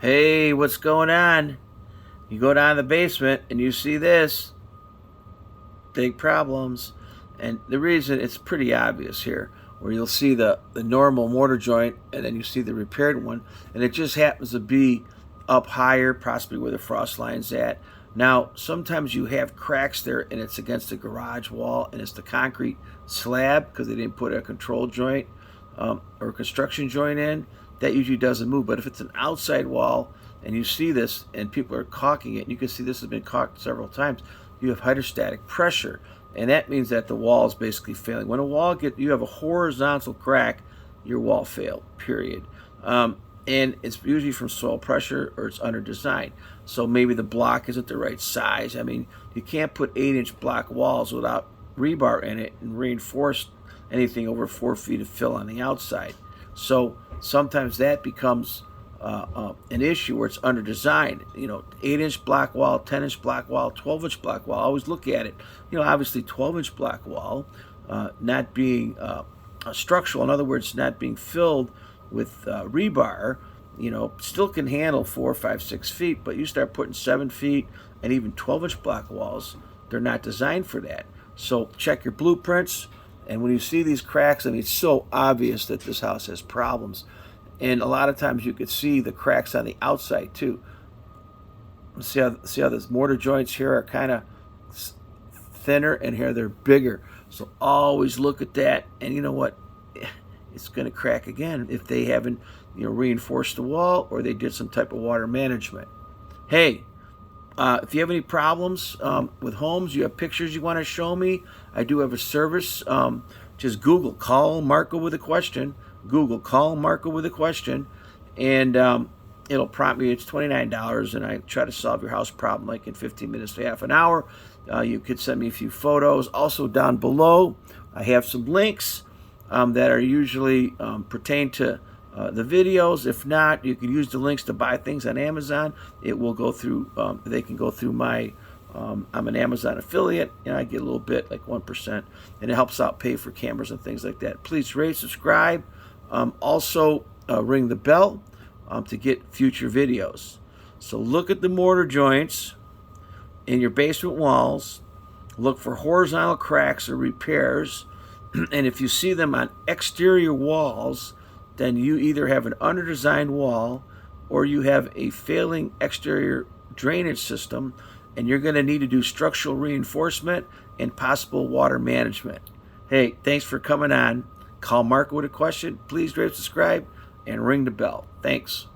Hey, what's going on? You go down to the basement and you see this. Big problems. And the reason, it's pretty obvious here, where you'll see the normal mortar joint and then you see the repaired one, and it just happens to be up higher, possibly where the frost line's at. Now, sometimes you have cracks there and it's against the garage wall and it's the concrete slab because they didn't put a control joint or a construction joint in. That usually doesn't move. But if it's an outside wall and you see this and people are caulking it, and you can see this has been caulked several times, you have hydrostatic pressure. And that means that the wall is basically failing. When you have a horizontal crack, your wall failed, period. And it's usually from soil pressure or it's under design. So maybe the block isn't the right size. I mean, you can't put 8-inch block walls without rebar in it and reinforce anything over 4 feet of fill on the outside. So sometimes that becomes an issue where it's under design. 8-inch block wall, 10-inch block wall, 12-inch block wall. Always look at it. Obviously 12-inch block wall not being structural, in other words, not being filled with rebar, still can handle 4, 5, 6 feet, but you start putting 7 feet and even 12-inch block walls, they're not designed for that. So check your blueprints, and when you see these cracks, I mean, it's so obvious that this house has problems. And a lot of times you could see the cracks on the outside too. See how these mortar joints here are kind of thinner and here they're bigger. So always look at that, and you know what? It's going to crack again if they haven't reinforced the wall or they did some type of water management. Hey, if you have any problems with homes, you have pictures you want to show me, I do have a service. Just Google Clevelandmarko with a question. Google Clevelandmarko with a question, and it'll prompt me. It's $29, and I try to solve your house problem like in 15 minutes to half an hour. You could send me a few photos. Also down below, I have some links that are usually pertain to the videos. If not, you can use the links to buy things on Amazon. It will go through, they can go through my, I'm an Amazon affiliate, and I get a little bit, like 1%, and it helps out pay for cameras and things like that. Please rate, subscribe. Also, ring the bell to get future videos. So look at the mortar joints in your basement walls. Look for horizontal cracks or repairs. And if you see them on exterior walls, then you either have an under-designed wall or you have a failing exterior drainage system, and you're going to need to do structural reinforcement and possible water management. Hey, thanks for coming on. Clevelandmarko with a question. Please rate, subscribe, and ring the bell. Thanks.